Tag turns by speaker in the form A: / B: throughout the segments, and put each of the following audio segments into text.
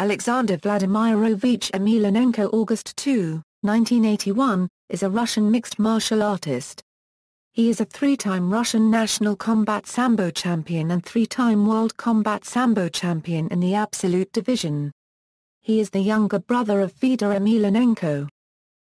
A: Alexandr Vladimirovich Emelianenko, August 2, 1981, is a Russian mixed martial artist. He is a three-time Russian national Combat Sambo champion and three-time World Combat Sambo champion in the absolute division. He is the younger brother of Fedor Emelianenko.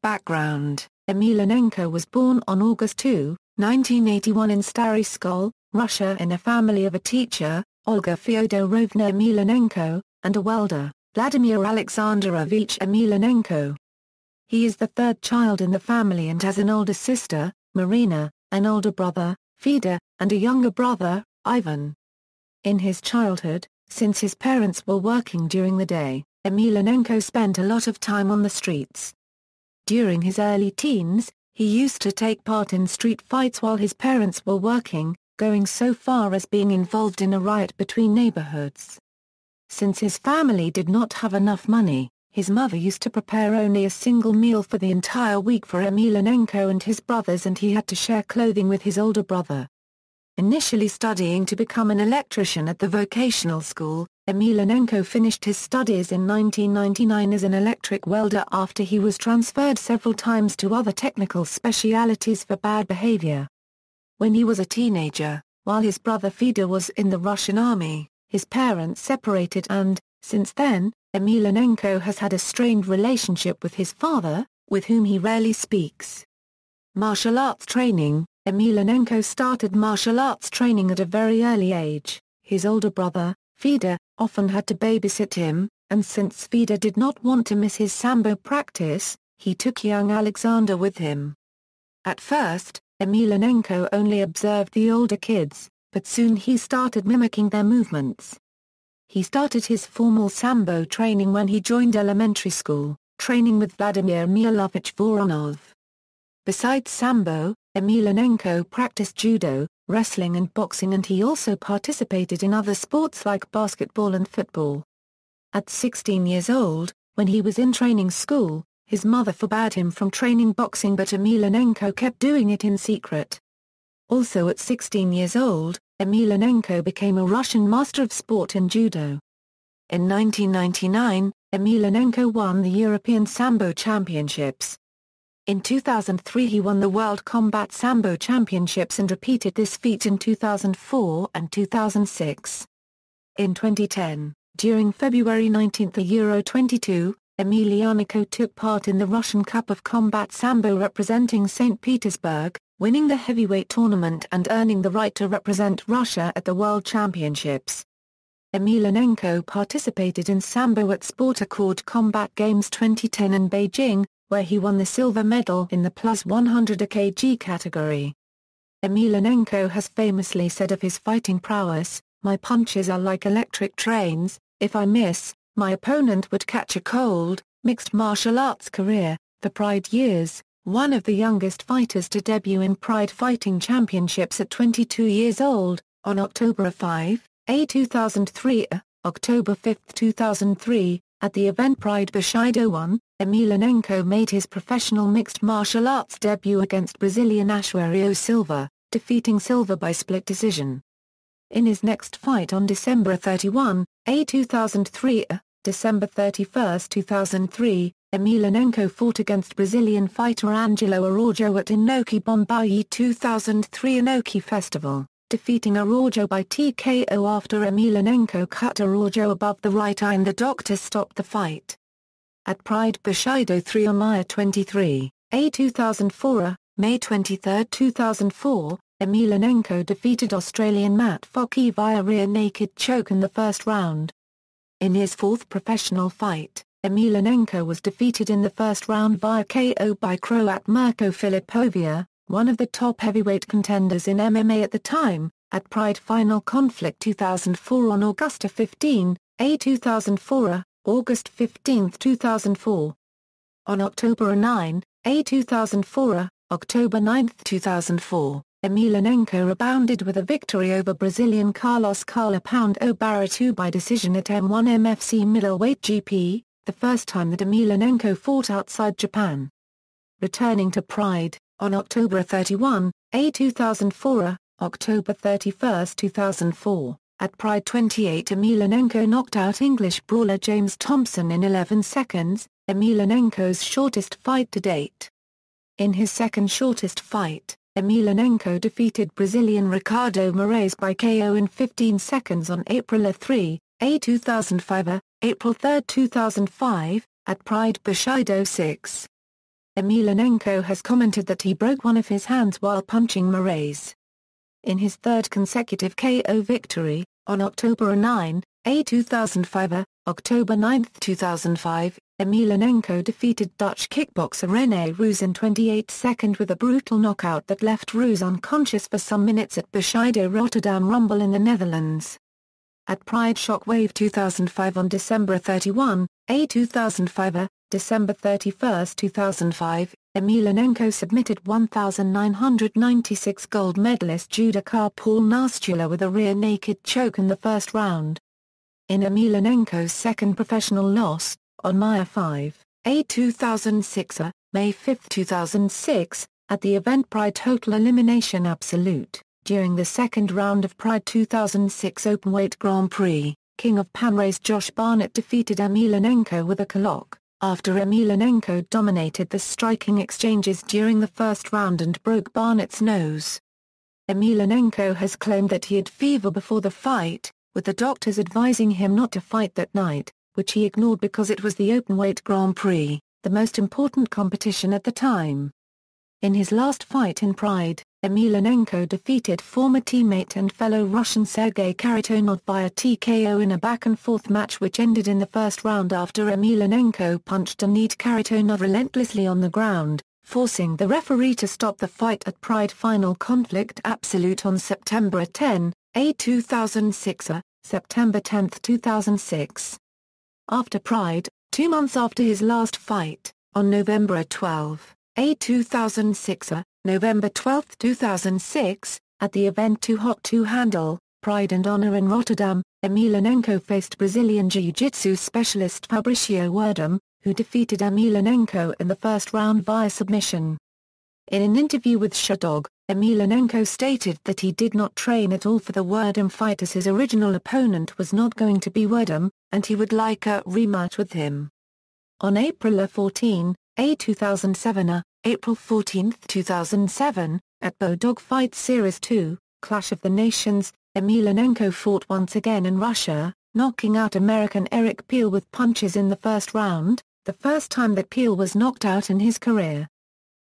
A: Background: Emelianenko was born on August 2, 1981 in Stary Skol, Russia, in a family of a teacher, Olga Fyodorovna Emelianenko, and a welder, Vladimir Alexandrovich Emelianenko. He is the third child in the family and has an older sister, Marina, an older brother, Fedor, and a younger brother, Ivan. In his childhood, since his parents were working during the day, Emelianenko spent a lot of time on the streets. During his early teens, he used to take part in street fights while his parents were working, going so far as being involved in a riot between neighborhoods. Since his family did not have enough money, his mother used to prepare only a single meal for the entire week for Emelianenko and his brothers, and he had to share clothing with his older brother. Initially studying to become an electrician at the vocational school, Emelianenko finished his studies in 1999 as an electric welder after he was transferred several times to other technical specialities for bad behavior. When he was a teenager, while his brother Fedor was in the Russian army, his parents separated and, since then, Emelianenko has had a strained relationship with his father, with whom he rarely speaks. Martial arts training: Emelianenko started martial arts training at a very early age. His older brother, Fedor, often had to babysit him, and since Fedor did not want to miss his sambo practice, he took young Alexander with him. At first, Emelianenko only observed the older kids, but soon he started mimicking their movements. He started his formal sambo training when he joined elementary school, training with Vladimir Mikhailovich Voronov. Besides sambo, Emelianenko practiced judo, wrestling and boxing, and he also participated in other sports like basketball and football. At 16 years old, when he was in training school, his mother forbade him from training boxing, but Emelianenko kept doing it in secret. Also at 16 years old, Emelianenko became a Russian master of sport in judo. In 1999, Emelianenko won the European Sambo Championships. In 2003 he won the World Combat Sambo Championships and repeated this feat in 2004 and 2006. In 2010, during February 19 Euro 22, Emelianenko took part in the Russian Cup of Combat Sambo representing St. Petersburg, winning the heavyweight tournament and earning the right to represent Russia at the World Championships. Emelianenko participated in Sambo at Sport Accord Combat Games 2010 in Beijing, where he won the silver medal in the plus 100 kg category. Emelianenko has famously said of his fighting prowess, "My punches are like electric trains, if I miss, my opponent would catch a cold." Mixed martial arts career: the Pride years, one of the youngest fighters to debut in Pride Fighting Championships at 22 years old, on October 5, 2003, October 5, 2003, at the event Pride Bushido 1, Emelianenko made his professional mixed martial arts debut against Brazilian Asuario Silva, defeating Silva by split decision. In his next fight on December 31, 2003, December 31, 2003, Emelianenko fought against Brazilian fighter Angelo Araujo at Inoki Bombayi 2003 Inoki Festival, defeating Araujo by TKO after Emelianenko cut Araujo above the right eye and the doctor stopped the fight. At Pride Bushido 3 on May 23, 2004, May 23, 2004, Emelianenko defeated Australian Matt Fockey via rear naked choke in the first round. In his fourth professional fight, Emelianenko was defeated in the first round via KO by Croat Mirko Filipović, one of the top heavyweight contenders in MMA at the time, at Pride Final Conflict 2004 on August 15, 2004, August 15, 2004. On October 9, 2004, October 9, 2004, Emelianenko rebounded with a victory over Brazilian Carlos Carla _2 by decision at M1 MFC Middleweight GP, the first time that Emelianenko fought outside Japan. Returning to Pride, on October 31, 2004, October 31, 2004, At Pride 28, Emelianenko knocked out English brawler James Thompson in 11 seconds, Emelianenko's shortest fight to date. In his second shortest fight, Emelianenko defeated Brazilian Ricardo Moraes by KO in 15 seconds on April 3, 2005, April 3, 2005, at Pride Bushido 6. Emelianenko has commented that he broke one of his hands while punching Moraes. In his third consecutive KO victory, on October 9, 2005, October 9, 2005, Emelianenko defeated Dutch kickboxer René Roos in 28 seconds with a brutal knockout that left Roos unconscious for some minutes at Bushido Rotterdam Rumble in the Netherlands. At Pride Shockwave 2005 on December 31, 2005, December 31, 2005, Emelianenko submitted 1,996 gold medalist judoka Paul Nastula with a rear naked choke in the first round. In Emelianenko's second professional loss, on May 5, 2006, May 5, 2006, at the event Pride Total Elimination Absolute, during the second round of Pride 2006 Openweight Grand Prix, King of Panrace Josh Barnett defeated Emelianenko with a colloque, after Emelianenko dominated the striking exchanges during the first round and broke Barnett's nose. Emelianenko has claimed that he had fever before the fight, with the doctors advising him not to fight that night, which he ignored because it was the Openweight Grand Prix, the most important competition at the time. In his last fight in Pride, Emelianenko defeated former teammate and fellow Russian Sergei Kharitonov via TKO in a back-and-forth match which ended in the first round after Emelianenko punched and kneed Kharitonov relentlessly on the ground, forcing the referee to stop the fight at Pride Final Conflict Absolute on September 10, 2006, September 10, 2006. After Pride, 2 months after his last fight, on November 12, 2006, November 12, 2006, at the event Too Hot to Handle, Pride and Honor in Rotterdam, Emelianenko faced Brazilian Jiu-Jitsu specialist Fabricio Werdum, who defeated Emelianenko in the first round via submission. In an interview with Sherdog, Emelianenko stated that he did not train at all for the Werdum fight as his original opponent was not going to be Werdum, and he would like a rematch with him. On April 14, 2007, April 14, 2007, at Bodog Fight Series 2, Clash of the Nations, Emelianenko fought once again in Russia, knocking out American Eric Peel with punches in the first round, the first time that Peel was knocked out in his career.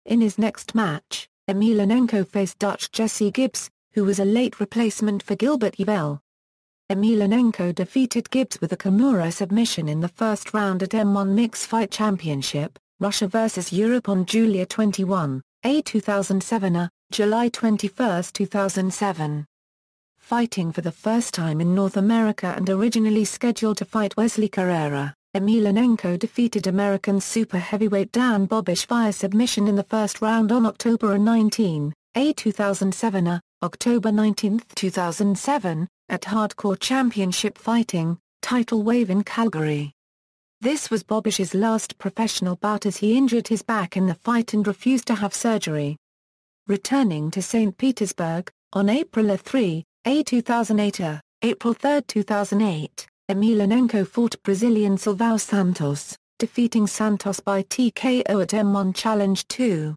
A: In his next match, Emelianenko faced Dutch Jesse Gibbs, who was a late replacement for Gilbert Yvel. Emelianenko defeated Gibbs with a Kimura submission in the first round at M1 Mixed Fight Championship, Russia vs Europe on July 21, 2007, July 21, 2007. Fighting for the first time in North America and originally scheduled to fight Wesley Carrera, Emelianenko defeated American super heavyweight Dan Bobish via submission in the first round on October 19, 2007, October 19, 2007, at Hardcore Championship Fighting, Title Wave in Calgary. This was Bobish's last professional bout as he injured his back in the fight and refused to have surgery. Returning to St. Petersburg, on April 3, 2008, April 3, 2008, Emelianenko fought Brazilian Silvao Santos, defeating Santos by TKO at M1 Challenge 2.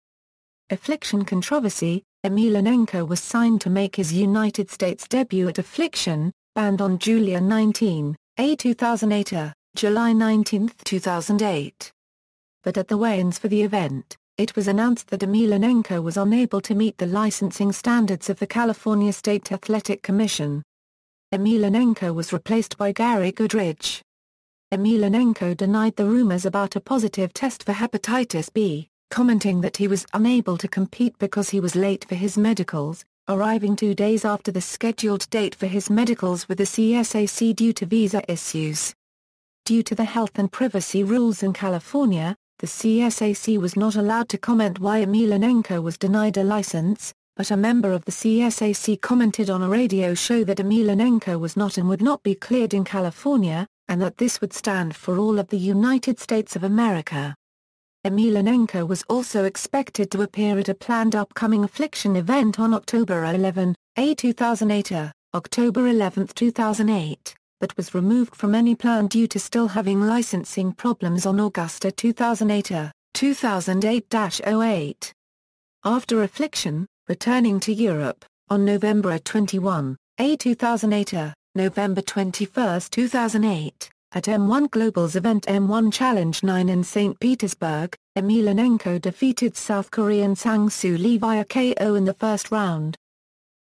A: Affliction Controversy, Emelianenko was signed to make his United States debut at Affliction, banned on July 19, 2008, July 19, 2008. But at the weigh-ins for the event, it was announced that Emelianenko was unable to meet the licensing standards of the California State Athletic Commission. Emelianenko was replaced by Gary Goodridge. Emelianenko denied the rumors about a positive test for hepatitis B, commenting that he was unable to compete because he was late for his medicals, arriving 2 days after the scheduled date for his medicals with the CSAC due to visa issues. Due to the health and privacy rules in California, the CSAC was not allowed to comment why Emelianenko was denied a license, but a member of the CSAC commented on a radio show that Emelianenko was not and would not be cleared in California, and that this would stand for all of the United States of America. Emelianenko was also expected to appear at a planned upcoming Affliction event on October 11, 2008, October 11, 2008, but was removed from any plan due to still having licensing problems on Augusta 2008, 2008-08. After affliction, returning to Europe, on November 21, 2008, November 21, 2008, at M1 Global's event M1 Challenge 9 in St. Petersburg, Emelianenko defeated South Korean Sang-Soo Lee via KO in the first round.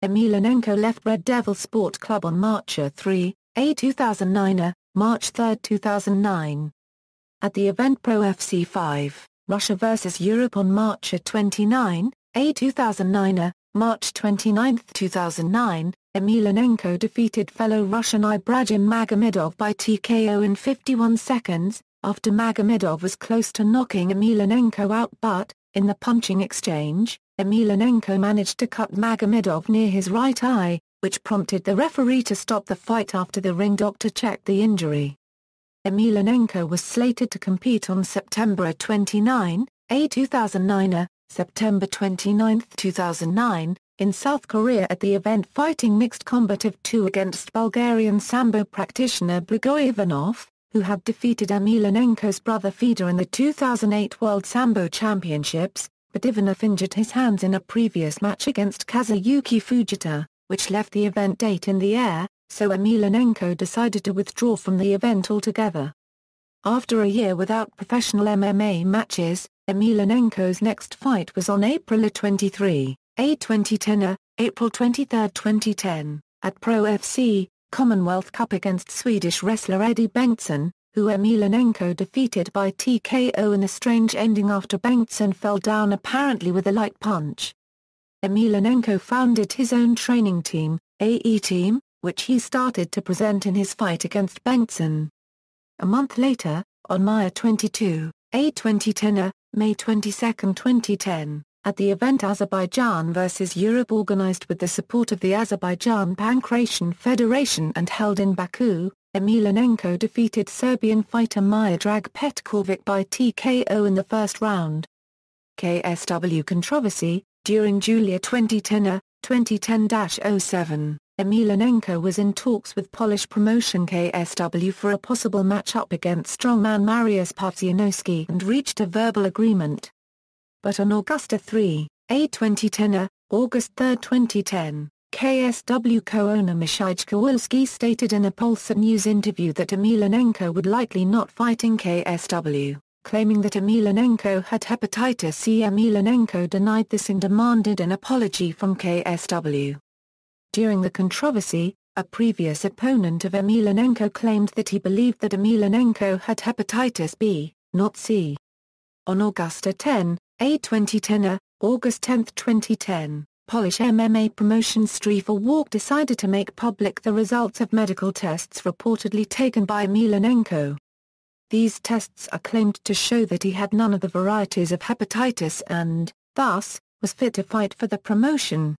A: Emelianenko left Red Devil Sport Club on March 3, 2009, March 3, 2009. At the event Pro FC 5, Russia vs Europe on March 29, 2009, March 29, 2009, Emelianenko defeated fellow Russian Ibragim Magomedov by TKO in 51 seconds, after Magomedov was close to knocking Emelianenko out but, in the punching exchange, Emelianenko managed to cut Magomedov near his right eye, which prompted the referee to stop the fight after the ring doctor checked the injury. Emelianenko was slated to compete on September 29, 2009, September 29, 2009, in South Korea at the event Fighting Mixed Combative 2 against Bulgarian Sambo practitioner Grigor Ivanov, who had defeated Emelianenko's brother Fedor in the 2008 World Sambo Championships, but Ivanov injured his hands in a previous match against Kazuyuki Fujita, which left the event date in the air, so Emelianenko decided to withdraw from the event altogether. After a year without professional MMA matches, Emelianenko's next fight was on April 23, 2010, April 23, 2010, at Pro FC, Commonwealth Cup against Swedish wrestler Eddie Bengtsson, who Emelianenko defeated by TKO in a strange ending after Bengtsson fell down apparently with a light punch. Emelianenko founded his own training team, AE Team, which he started to present in his fight against Bengtsson. A month later, on May 22, 2010, May 22, 2010, at the event Azerbaijan vs Europe organized with the support of the Azerbaijan Pankration Federation and held in Baku, Emelianenko defeated Serbian fighter Miodrag Petkovic by TKO in the first round. Ksw Controversy, during July 2010, 2010-07, Emelianenko was in talks with Polish promotion KSW for a possible match-up against strongman Mariusz Pudzianowski and reached a verbal agreement. But on August 3, 2010, August 3, 2010, KSW co-owner Michał Kowalski stated in a Polsat News interview that Emelianenko would likely not fight in KSW, claiming that Emelianenko had hepatitis C. Emelianenko denied this and demanded an apology from KSW. During the controversy, a previous opponent of Emelianenko claimed that he believed that Emelianenko had hepatitis B, not C. On August 10, 2010, August 10, 2010, Polish MMA promotion Ksw Walk decided to make public the results of medical tests reportedly taken by Emelianenko. These tests are claimed to show that he had none of the varieties of hepatitis and, thus, was fit to fight for the promotion.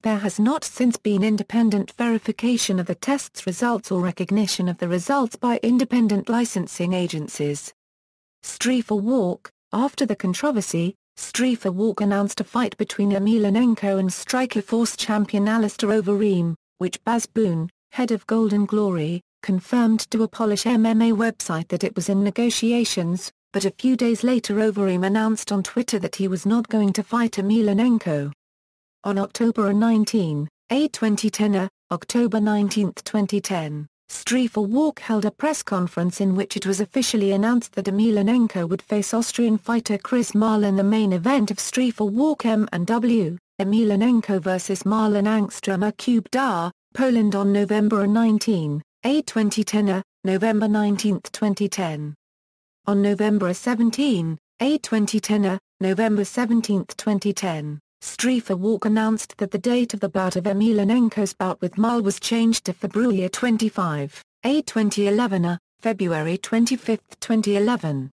A: There has not since been independent verification of the tests' results or recognition of the results by independent licensing agencies. Ksw Walk. After the controversy, Ksv Walk announced a fight between Emelianenko and Strikeforce champion Alistair Overeem, which Baz Boone, head of Golden Glory, confirmed to a Polish MMA website that it was in negotiations, but a few days later Overeem announced on Twitter that he was not going to fight Emelianenko. On October 19, 2010, October 19, 2010, Ksv Walk held a press conference in which it was officially announced that Emelianenko would face Austrian fighter Chris Marl in the main event of Ksv Walk M&W, Emelianenko vs Marlon Angstrom Cube Dar, Poland on November 19, 2010, November 19, 2010. On November 17, 2010, November 17, 2010. Ksv Walk announced that the date of the bout of Emelianenko's bout with Marl was changed to February 25, 2011, February 25, 2011.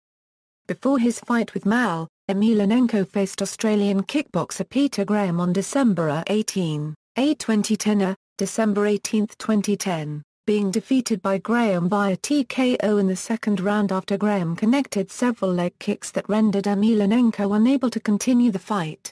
A: Before his fight with Marl, Emelianenko faced Australian kickboxer Peter Graham on December 18, 2010, December 18, 2010, being defeated by Graham via TKO in the second round after Graham connected several leg kicks that rendered Emelianenko unable to continue the fight.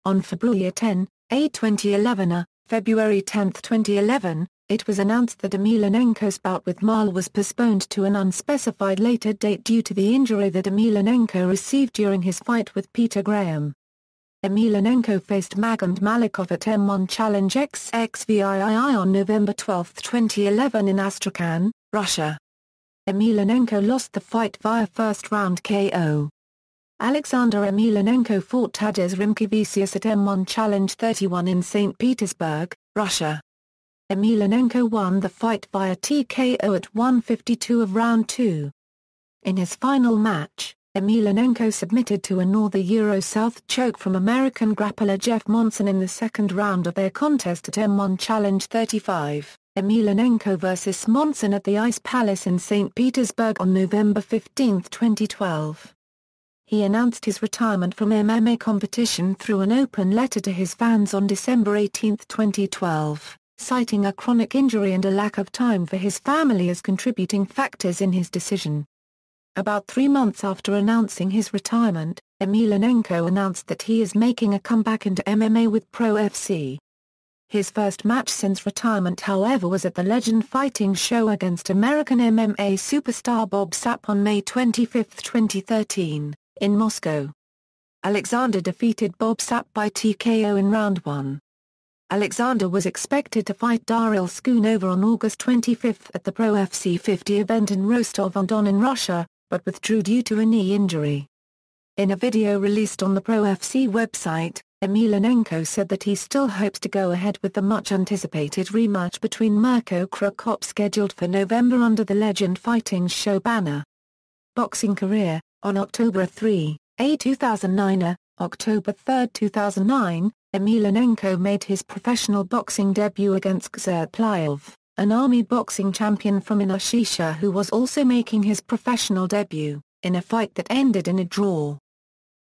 A: On February 10, 2011, February 10, 2011, it was announced that Emelianenko's bout with Mal was postponed to an unspecified later date due to the injury that Emelianenko received during his fight with Peter Graham. Emelianenko faced Magomed Malikov at M1 Challenge Ksv on November 12, 2011 in Astrakhan, Russia. Emelianenko lost the fight via first-round KO. Aleksandr Emelianenko fought Tadeusz Rimkevicius at M1 Challenge 31 in St. Petersburg, Russia. Emelianenko won the fight via TKO at 1:52 of round 2. In his final match, Emelianenko submitted to a North-South choke from American grappler Jeff Monson in the second round of their contest at M1 Challenge 35. Emelianenko vs. Monson at the Ice Palace in St. Petersburg on November 15, 2012. He announced his retirement from MMA competition through an open letter to his fans on December 18, 2012, citing a chronic injury and a lack of time for his family as contributing factors in his decision. About 3 months after announcing his retirement, Emelianenko announced that he is making a comeback into MMA with Pro FC. His first match since retirement however was at the Legend Fighting Show against American MMA superstar Bob Sapp on May 25, 2013, in Moscow. Alexander defeated Bob Sapp by TKO in round 1. Alexander was expected to fight Daryl Skunova on August 25 at the Pro FC 50 event in Rostov-on-Don in Russia, but withdrew due to a knee injury. In a video released on the Pro FC website, Emelianenko said that he still hopes to go ahead with the much-anticipated rematch between Mirko Cro Cop scheduled for November under the Legend Fighting Show banner. Boxing career: on October 3, 2009, October 3, 2009, Emelianenko made his professional boxing debut against Ksv, an army boxing champion from Inushisha who was also making his professional debut, in a fight that ended in a draw.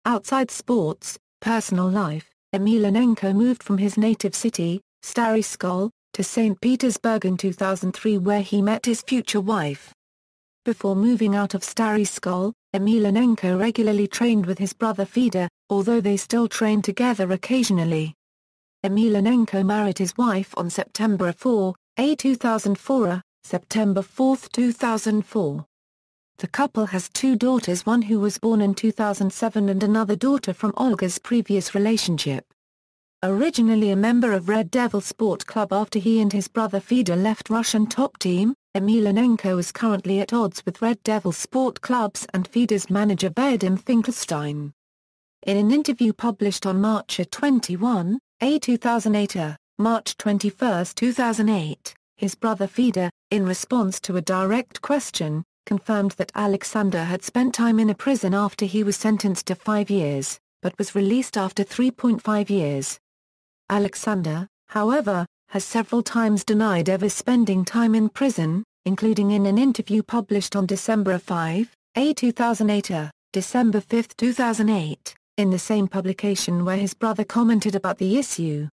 A: Outside sports, personal life: Emelianenko moved from his native city, Stary Skol, to St. Petersburg in 2003 where he met his future wife. Before moving out of Stary Skol, Emelianenko regularly trained with his brother Fedor, although they still trained together occasionally. Emelianenko married his wife on September 4, 2004, September 4, 2004. The couple has 2 daughters, one who was born in 2007 and another daughter from Olga's previous relationship. Originally a member of Red Devil Sport Club after he and his brother Fedor left Russian top team, Emelianenko is currently at odds with Red Devil Sport Clubs and Fedor's manager Vadim Finkelstein. In an interview published on March 21, 2008, March 21, 2008, his brother Fedor, in response to a direct question, confirmed that Alexander had spent time in a prison after he was sentenced to 5 years, but was released after 3.5 years. Alexander, however, has several times denied ever spending time in prison, including in an interview published on December 5, 2008, December 5, 2008, in the same publication where his brother commented about the issue.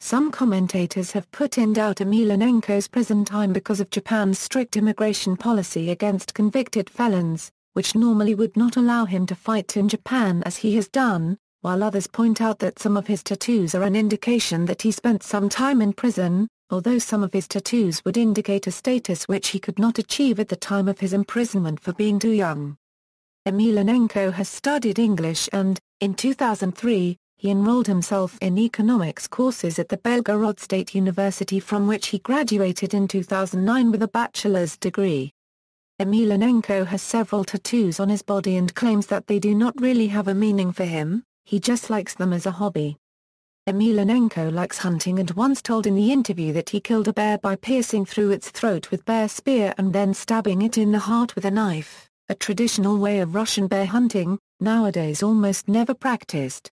A: Some commentators have put in doubt Emelianenko's prison time because of Japan's strict immigration policy against convicted felons, which normally would not allow him to fight in Japan as he has done, while others point out that some of his tattoos are an indication that he spent some time in prison, although some of his tattoos would indicate a status which he could not achieve at the time of his imprisonment for being too young. Emelianenko has studied English and, in 2003, he enrolled himself in economics courses at the Belgorod State University from which he graduated in 2009 with a bachelor's degree. Emelianenko has several tattoos on his body and claims that they do not really have a meaning for him, he just likes them as a hobby. Emelianenko likes hunting and once told in the interview that he killed a bear by piercing through its throat with bear spear and then stabbing it in the heart with a knife, a traditional way of Russian bear hunting, nowadays almost never practiced.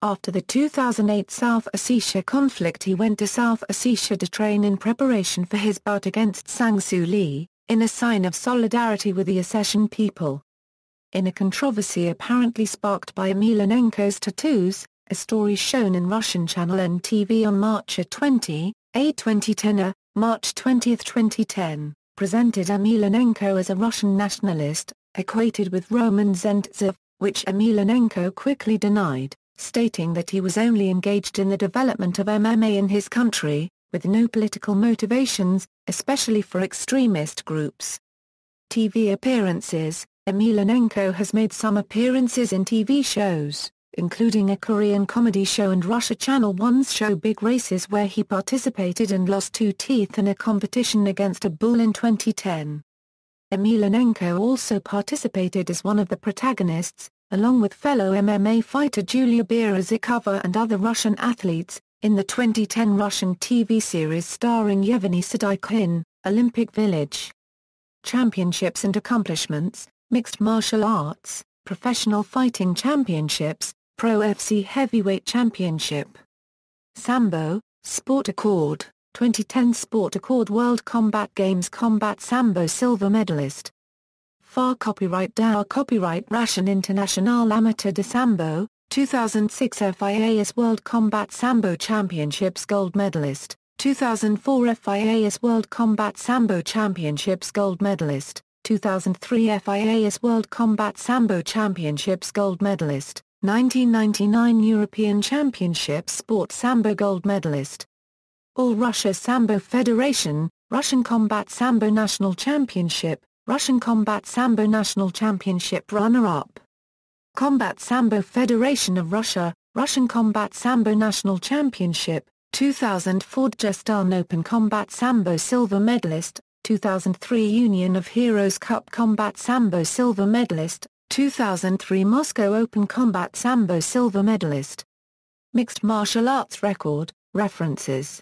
A: After the 2008 South Ossetia conflict he went to South Ossetia to train in preparation for his bout against Sang-Soo Lee, in a sign of solidarity with the Ossetian people. In a controversy apparently sparked by Emelianenko's tattoos, a story shown in Russian channel NTV on March 20, 2010, March 20, 2010, presented Emelianenko as a Russian nationalist, equated with Roman Zhentsov, which Emelianenko quickly denied. stating that he was only engaged in the development of MMA in his country, with no political motivations, especially for extremist groups. TV appearances. Emelianenko has made some appearances in TV shows, including a Korean comedy show and Russia Channel 1's show Big Races, where he participated and lost 2 teeth in a competition against a bull in 2010. Emelianenko also participated as one of the protagonists, along with fellow MMA fighter Julia Berazikova and other Russian athletes, in the 2010 Russian TV series starring Yevgeny Sadikhin, Olympic Village. Championships and accomplishments. Mixed martial arts, professional fighting championships, Pro FC Heavyweight Championship. Sambo, Sport Accord, 2010 Sport Accord World Combat Games Combat Sambo Silver Medalist. FAR Copyright DAO Copyright Russian International Amateur de Sambo, 2006 FIAS World Combat Sambo Championships Gold Medalist, 2004 FIAS World Combat Sambo Championships Gold Medalist, 2003 FIAS World Combat Sambo Championships Gold Medalist, 1999 European Championships Sport Sambo Gold Medalist. All Russia Sambo Federation, Russian Combat Sambo National Championship, Russian Combat Sambo National Championship runner-up. Combat Sambo Federation of Russia, Russian Combat Sambo National Championship, 2004 Dagestan Open Combat Sambo Silver Medalist, 2003 Union of Heroes Cup Combat Sambo Silver Medalist, 2003 Moscow Open Combat Sambo Silver Medalist. Mixed Martial Arts Record, References.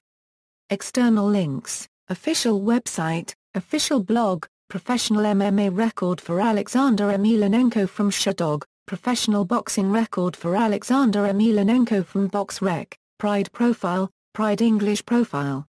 A: External links, Official website, Official blog, Professional MMA record for Aleksandr Emelianenko from Sherdog, Professional boxing record for Aleksandr Emelianenko from BoxRec, Pride profile, Pride English profile.